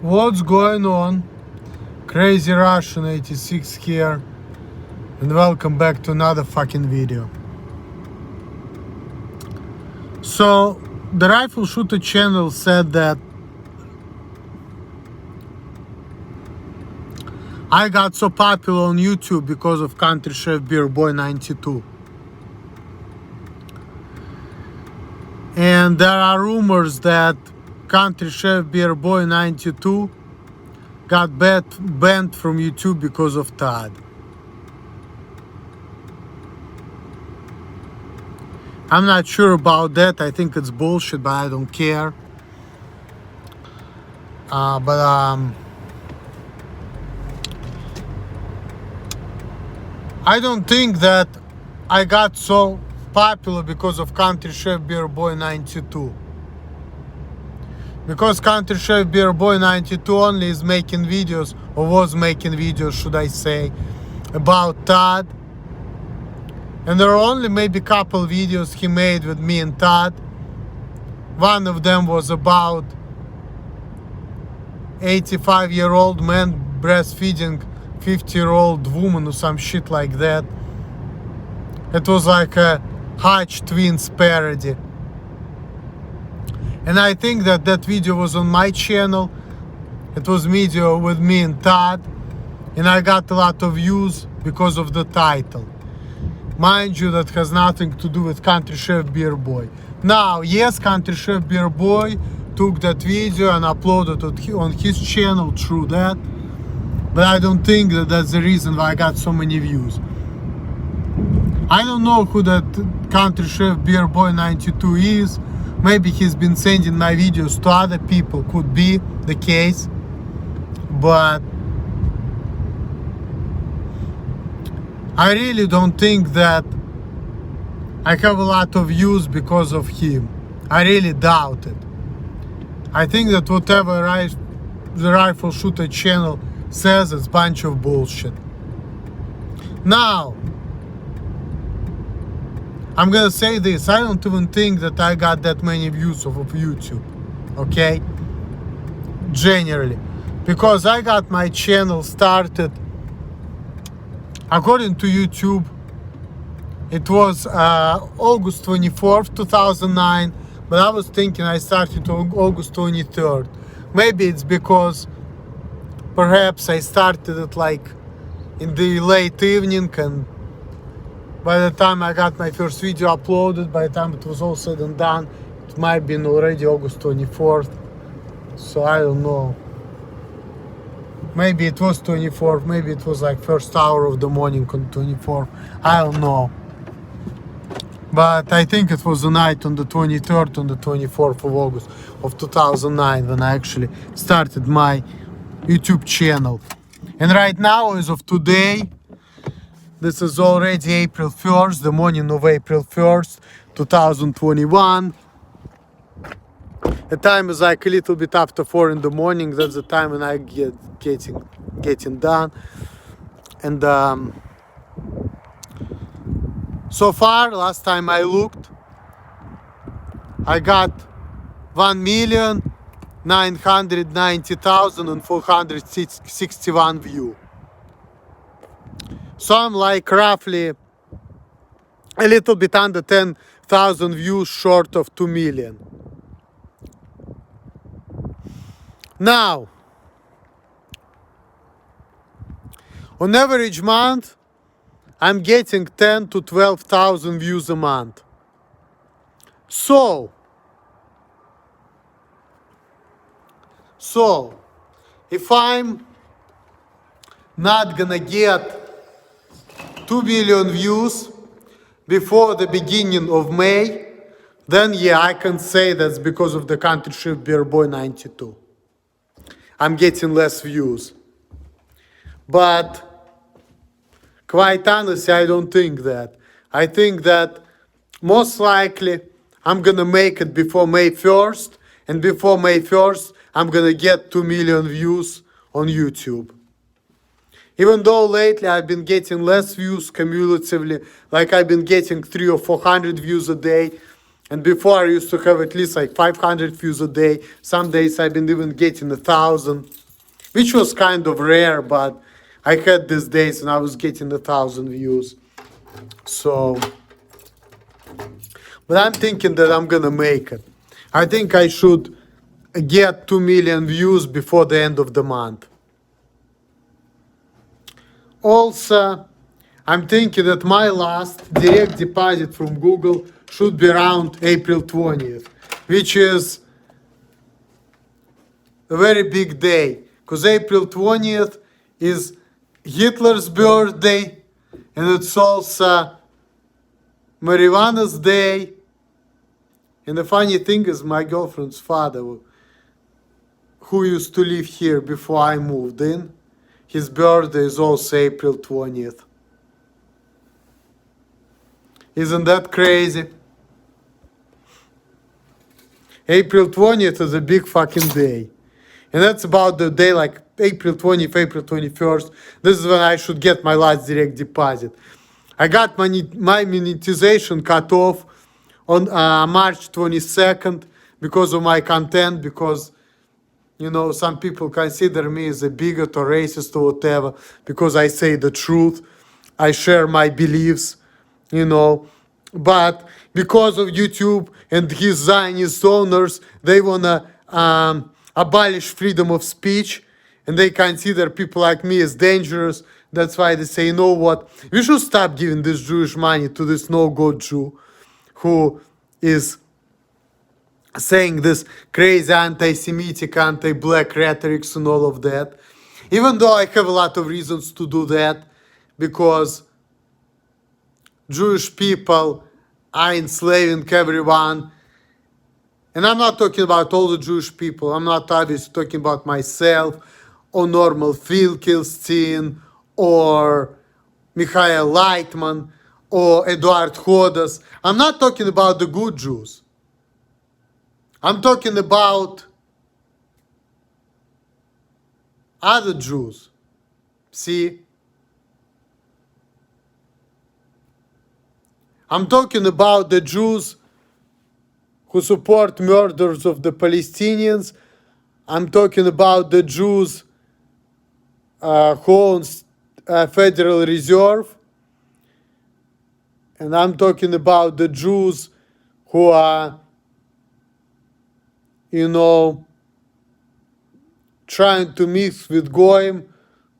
What's going on? Crazy Russian 86 here, and welcome back to another fucking video. So, the Rifle Shooter channel said that I got so popular on YouTube because of Country Chef Beer Boy 92. And there are rumors that Country Chef Beer Boy 92 got banned from YouTube because of Todd. I'm not sure about that. I think it's bullshit, but I don't care. I don't think that I got so popular because of Country Chef Beer Boy 92. Because Country Chef Beer Boy 92 only is making videos, or was making videos, should I say, about Todd. And there are only maybe couple videos he made with me and Todd. One of them was about 85-year-old man breastfeeding 50-year-old woman or some shit like that. It was like a Hutch Twins parody. And I think that video was on my channel. It was video with me and Todd. And I got a lot of views because of the title. Mind you, that has nothing to do with Country Chef Beer Boy. Now, yes, Country Chef Beer Boy took that video and uploaded it on his channel, true that. But I don't think that that's the reason why I got so many views. I don't know who that Country Chef Beer Boy 92 is. Maybe he's been sending my videos to other people, could be the case. But I really don't think that I have a lot of views because of him. I really doubt it. I think that whatever the Rifle Shooter channel says is a bunch of bullshit. Now, I'm gonna say this, I don't even think that I got that many views of YouTube, okay? Generally. Because I got my channel started, according to YouTube, it was August 24th, 2009, but I was thinking I started on August 23rd. Maybe it's because perhaps I started it like in the late evening, and by the time I got my first video uploaded, by the time it was all said and done, it might have been already August 24th. So I don't know. Maybe it was 24th, maybe it was like first hour of the morning on 24th. I don't know. But I think it was the night on the 23rd, on the 24th of August of 2009 when I actually started my YouTube channel. And right now, as of today, this is already April 1st, the morning of April 1st, 2021. The time is like a little bit after 4 in the morning. That's the time when I getting done. And so far, last time I looked, I got 1,990,461 views. So I'm like roughly a little bit under 10,000 views short of 2 million. Now, on average month, I'm getting 10 to 12,000 views a month. So, if I'm not gonna get 2 million views before the beginning of May, then yeah, I can say that's because of the Country Chef Beer Boy 92. I'm getting less views. But quite honestly, I don't think that. I think that most likely I'm gonna make it before May 1st, and before May 1st, I'm gonna get 2 million views on YouTube. Even though lately I've been getting less views cumulatively, like I've been getting 300 or 400 views a day, And before I used to have at least like 500 views a day. Some days I've been even getting 1,000, which was kind of rare, but I had these days and I was getting 1,000 views. So, but I'm thinking that I'm gonna make it. I think I should get 2 million views before the end of the month. Also, I'm thinking that my last direct deposit from Google should be around April 20th, which is a very big day, because April 20th is Hitler's birthday, and it's also Marijuana's day. And the funny thing is, my girlfriend's father, who used to live here before I moved in, his birthday is also April 20th. Isn't that crazy? April 20th is a big fucking day. And that's about the day like April 20th, April 21st. This is when I should get my last direct deposit. I got my monetization cut off on March 22nd because of my content, because, you know, some people consider me as a bigot or racist or whatever, because I say the truth. I share my beliefs, you know. But because of YouTube and his Zionist owners, they want to abolish freedom of speech, and they consider people like me as dangerous. That's why they say, you know what, we should stop giving this Jewish money to this no-God Jew who is saying this crazy anti-Semitic, anti-black rhetorics and all of that. Even though I have a lot of reasons to do that, because Jewish people are enslaving everyone. And I'm not talking about all the Jewish people. I'm not obviously talking about myself or Normal Finkelstein or Mikhail Leitman or Eduard Hodas. I'm not talking about the good Jews. I'm talking about other Jews. See? I'm talking about the Jews who support murders of the Palestinians. I'm talking about the Jews who own Federal Reserve. And I'm talking about the Jews who are, you know, trying to mix with Goyim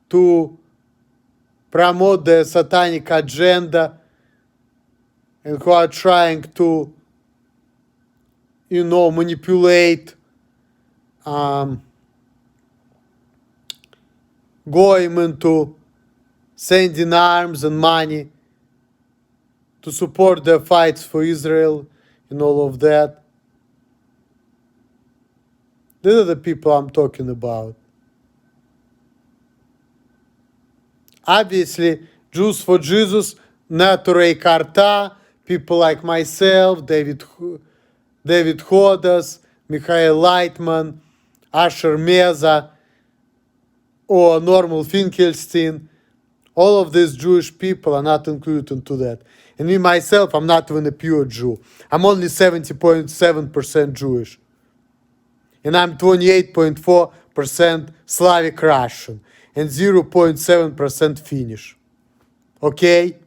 to promote the satanic agenda, and who are trying to, you know, manipulate Goyim into sending arms and money to support their fights for Israel and all of that. These are the people I'm talking about. Obviously, Jews for Jesus, Neturei Karta, people like myself, David Hodas, Mikhail Leitman, Asher Meza, or Normal Finkelstein, all of these Jewish people are not included into that. And me, myself, I'm not even a pure Jew. I'm only 70.7% Jewish. And I'm 28.4% Slavic Russian and 0.7% Finnish. Okay?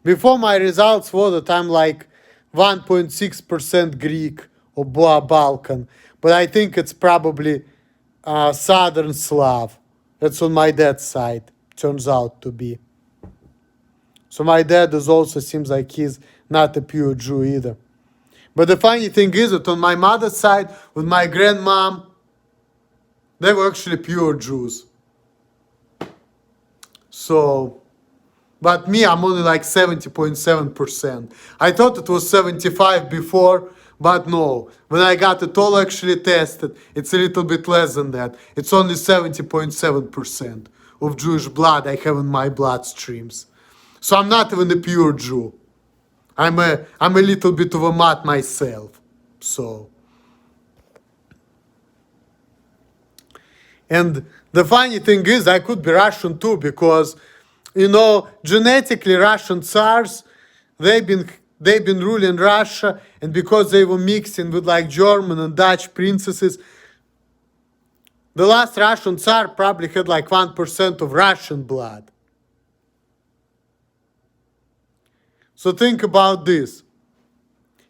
Before my results was that I'm like 1.6% Greek or Balkan, but I think it's probably Southern Slav. That's on my dad's side, turns out to be. So my dad is also seems like he's not a pure Jew either. But the funny thing is that on my mother's side, with my grandmom, they were actually pure Jews. So, but me, I'm only like 70.7%. I thought it was 75 before, but no. When I got it all actually tested, it's a little bit less than that. It's only 70.7% of Jewish blood I have in my bloodstreams. So I'm not even a pure Jew. I'm a little bit of a mutt myself. So. And the funny thing is, I could be Russian too, because genetically Russian Tsars, they've been ruling Russia, and because they were mixing with like German and Dutch princesses, the last Russian Tsar probably had like 1% of Russian blood. So think about this.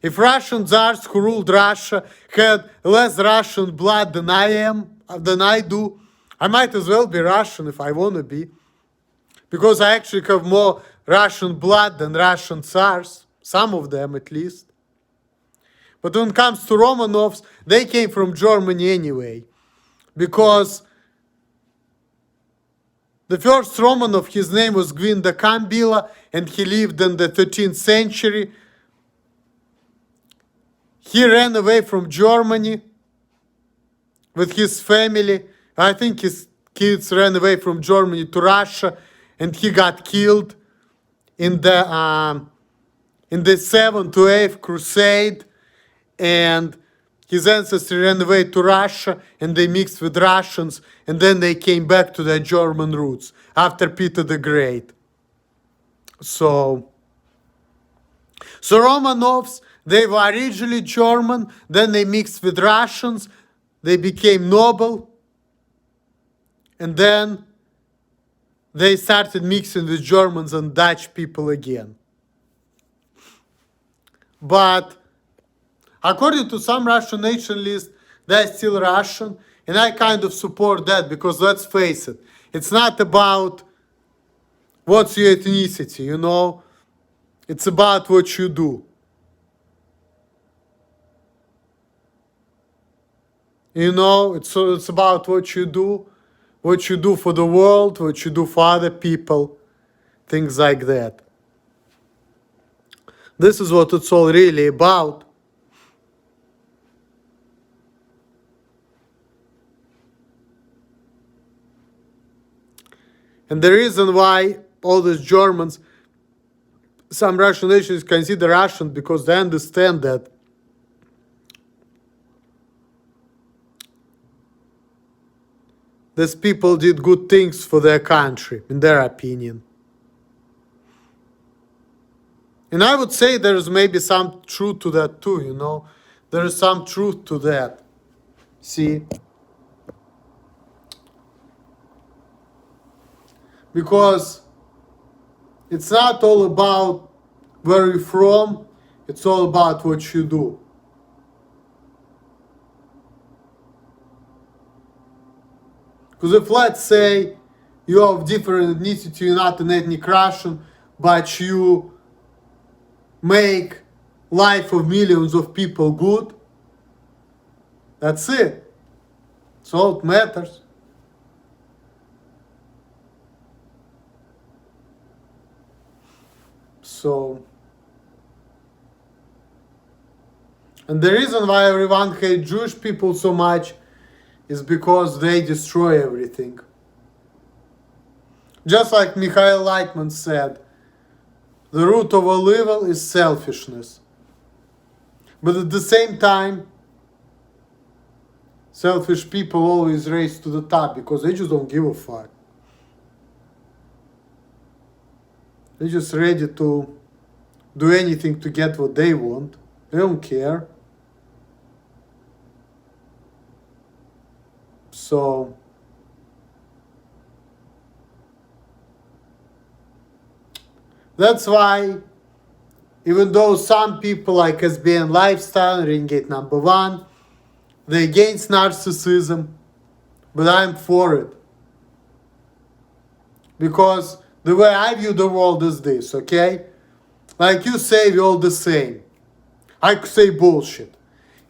If Russian Tsars who ruled Russia had less Russian blood than I do, I might as well be Russian if I want to be. Because I actually have more Russian blood than Russian Tsars. Some of them at least. But when it comes to Romanovs, they came from Germany anyway. Because the first Romanov, his name was Gvinda Kambila, and he lived in the 13th century. He ran away from Germany with his family. I think his kids ran away from Germany to Russia, and he got killed in the 7th to 8th Crusade. And his ancestors ran away to Russia, and they mixed with Russians, and then they came back to their German roots after Peter the Great. So Romanovs, they were originally German, then they mixed with Russians, they became noble, and then they started mixing with Germans and Dutch people again. But according to some Russian nationalists, they're still Russian, and I kind of support that, because let's face it, it's not about what's your ethnicity, it's about what you do. It's about what you do for the world, what you do for other people, things like that. This is what it's all really about. And the reason why all these Germans, some Russian nations consider Russian, because they understand that these people did good things for their country, in their opinion. And I would say there's maybe some truth to that too, There is some truth to that. See? Because it's not all about where you're from, it's all about what you do. Because if, let's say, you're of different ethnicity, you're not an ethnic Russian, but you make life of millions of people good, that's it. That's all that matters. So, and the reason why everyone hates Jewish people so much is because they destroy everything. Just like Mikhail Lightman said, the root of all evil is selfishness. But at the same time, selfish people always race to the top because they just don't give a fuck. They're just ready to do anything to get what they want. They don't care. So, that's why, even though some people like SBN Lifestyle and Ringate Number One, they're against narcissism, but I'm for it. Because the way I view the world is this, okay? Like you say, we're all the same. I could say bullshit.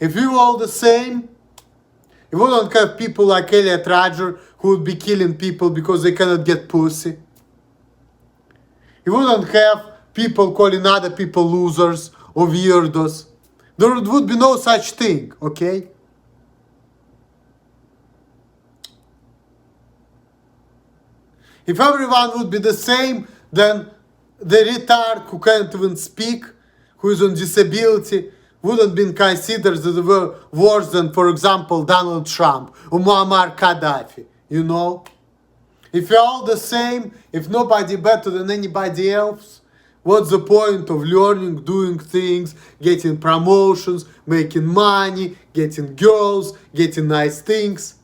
If we were all the same, if we don't have people like Elliot Rodger who would be killing people because they cannot get pussy. If we don't have people calling other people losers or weirdos, there would be no such thing, okay? If everyone would be the same, then the retard who can't even speak, who is on disability, wouldn't be considered as they were worse than, for example, Donald Trump or Muammar Gaddafi, And If you're all the same, if nobody better than anybody else, what's the point of learning, doing things, getting promotions, making money, getting girls, getting nice things?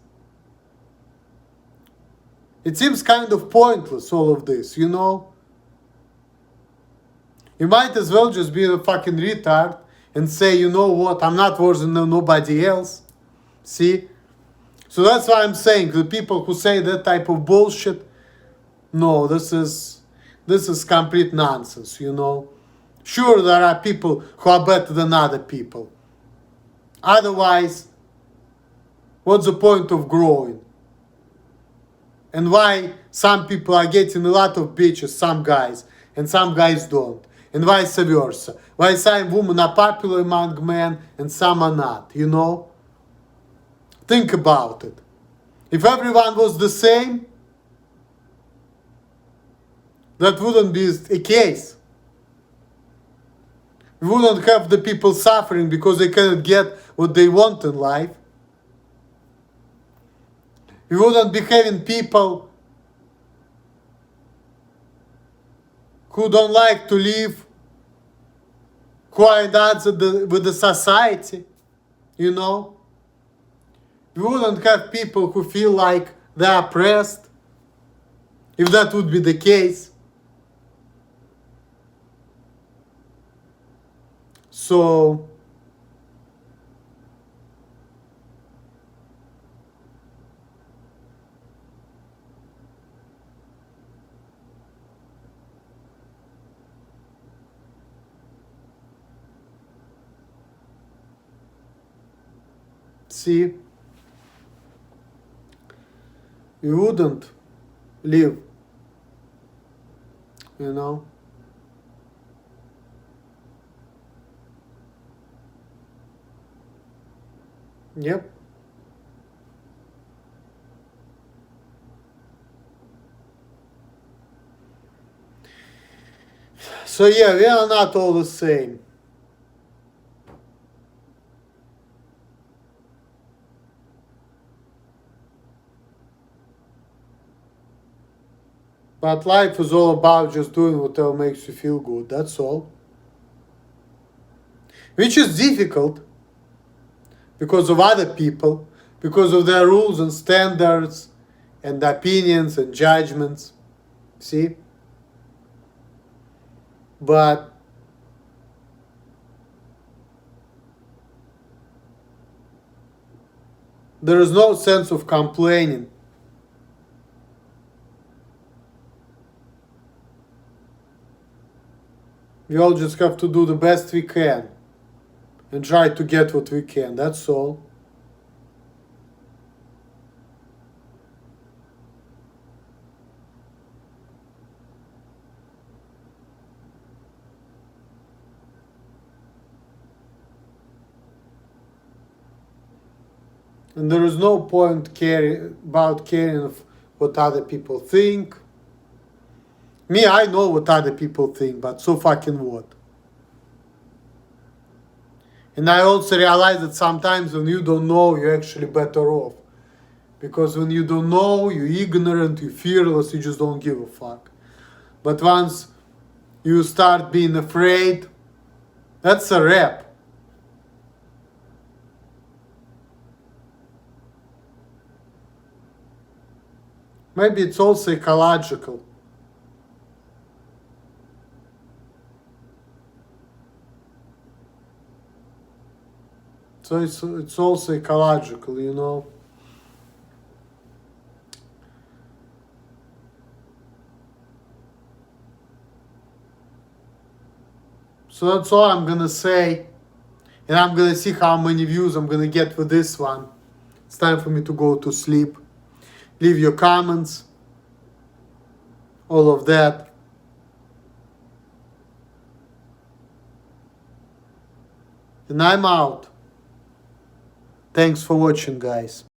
It seems kind of pointless, all of this, you know? You might as well just be a fucking retard and say, you know what, I'm not worse than nobody else. See? So that's why I'm saying, the people who say that type of bullshit, no, this is complete nonsense, you know? Sure, there are people who are better than other people. Otherwise, what's the point of growing? And why some people are getting a lot of bitches, some guys, and some guys don't? And vice versa. Why some women are popular among men and some are not, you know? Think about it. If everyone was the same, that wouldn't be a case. We wouldn't have the people suffering because they cannot get what they want in life. We wouldn't be having people who don't like to live, who are not with the society, you know? We wouldn't have people who feel like they're oppressed, if that would be the case. So, see, we wouldn't live, you know? Yep. So yeah, we are not all the same. But life is all about just doing whatever makes you feel good, that's all. Which is difficult because of other people, because of their rules and standards and opinions and judgments. See? But there is no sense of complaining. We all just have to do the best we can and try to get what we can, that's all. And there is no point caring of what other people think. Me, I know what other people think, but so fucking what? And I also realize that sometimes when you don't know, you're actually better off. Because when you don't know, you're ignorant, you're fearless, you just don't give a fuck. But once you start being afraid, that's a wrap. Maybe it's all psychological. So it's all psychological, you know. So that's all I'm gonna say. And I'm gonna see how many views I'm gonna get for this one. It's time for me to go to sleep. Leave your comments. All of that. And I'm out. Thanks for watching, guys.